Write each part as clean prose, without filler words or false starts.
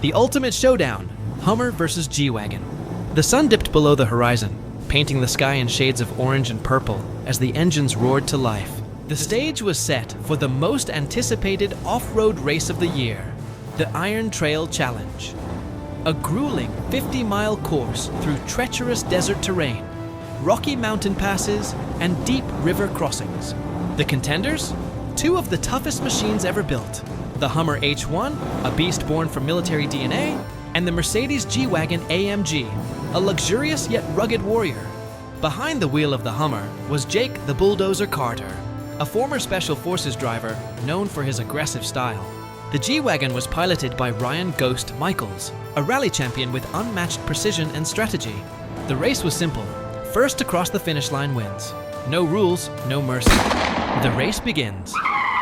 The ultimate showdown, Hummer versus G-Wagon. The sun dipped below the horizon, painting the sky in shades of orange and purple as the engines roared to life. The stage was set for the most anticipated off-road race of the year, the Iron Trail Challenge. A grueling 50-mile course through treacherous desert terrain, rocky mountain passes, and deep river crossings. The contenders? Two of the toughest machines ever built. The Hummer H1, a beast born from military DNA, and the Mercedes G-Wagon AMG, a luxurious yet rugged warrior. Behind the wheel of the Hummer was Jake the Bulldozer Carter, a former Special Forces driver known for his aggressive style. The G-Wagon was piloted by Ryan "Ghost" Michaels, a rally champion with unmatched precision and strategy. The race was simple. First to cross the finish line wins. No rules, no mercy. The race begins.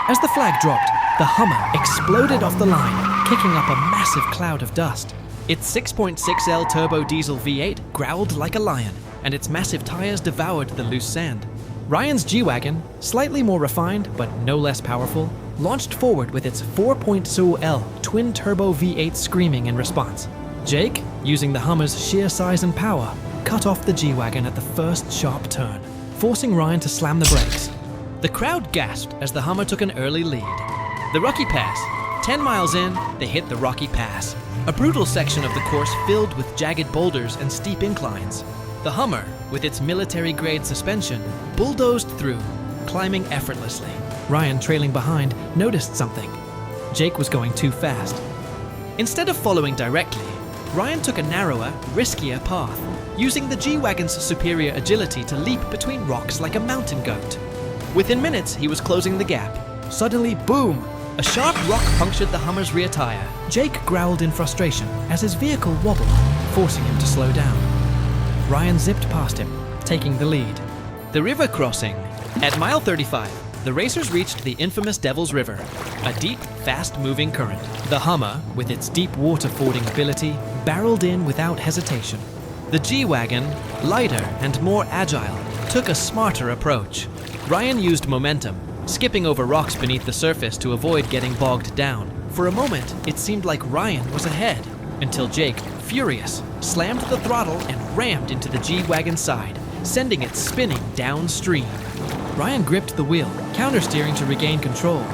As the flag dropped, the Hummer exploded off the line, kicking up a massive cloud of dust. Its 6.6L turbo diesel V8 growled like a lion, and its massive tires devoured the loose sand. Ryan's G-Wagon, slightly more refined but no less powerful, launched forward with its 4.0L twin-turbo V8 screaming in response. Jake, using the Hummer's sheer size and power, cut off the G-Wagon at the first sharp turn, forcing Ryan to slam the brakes. The crowd gasped as the Hummer took an early lead. The Rocky Pass. 10 miles in, they hit the Rocky Pass, a brutal section of the course filled with jagged boulders and steep inclines. The Hummer, with its military-grade suspension, bulldozed through, climbing effortlessly. Ryan, trailing behind, noticed something. Jake was going too fast. Instead of following directly, Ryan took a narrower, riskier path, using the G-Wagon's superior agility to leap between rocks like a mountain goat. Within minutes, he was closing the gap. Suddenly, boom! A sharp rock punctured the Hummer's rear tire. Jake growled in frustration as his vehicle wobbled, forcing him to slow down. Ryan zipped past him, taking the lead. The river crossing. At mile 35, the racers reached the infamous Devil's River, a deep, fast-moving current. The Hummer, with its deep water fording ability, barreled in without hesitation. The G-Wagon, lighter and more agile, took a smarter approach. Ryan used momentum, skipping over rocks beneath the surface to avoid getting bogged down. For a moment, it seemed like Ryan was ahead, until Jake, furious, slammed the throttle and rammed into the G-Wagon's side, sending it spinning downstream. Ryan gripped the wheel, countersteering to regain control.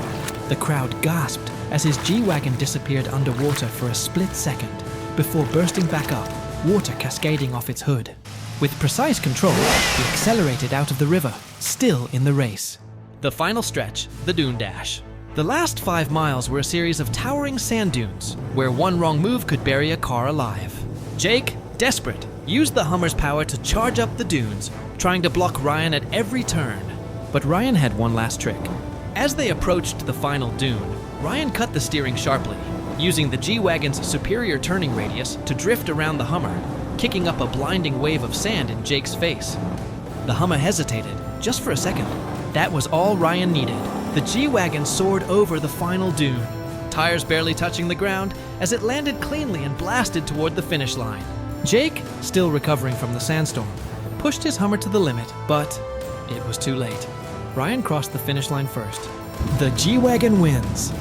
The crowd gasped as his G-Wagon disappeared underwater for a split second, before bursting back up, water cascading off its hood. With precise control, he accelerated out of the river, still in the race. The final stretch, the Dune Dash. The last 5 miles were a series of towering sand dunes, where one wrong move could bury a car alive. Jake, desperate, used the Hummer's power to charge up the dunes, trying to block Ryan at every turn. But Ryan had one last trick. As they approached the final dune, Ryan cut the steering sharply, using the G-Wagon's superior turning radius to drift around the Hummer, kicking up a blinding wave of sand in Jake's face. The Hummer hesitated, just for a second. That was all Ryan needed. The G-Wagon soared over the final dune, tires barely touching the ground as it landed cleanly and blasted toward the finish line. Jake, still recovering from the sandstorm, pushed his Hummer to the limit, but it was too late. Ryan crossed the finish line first. The G-Wagon wins.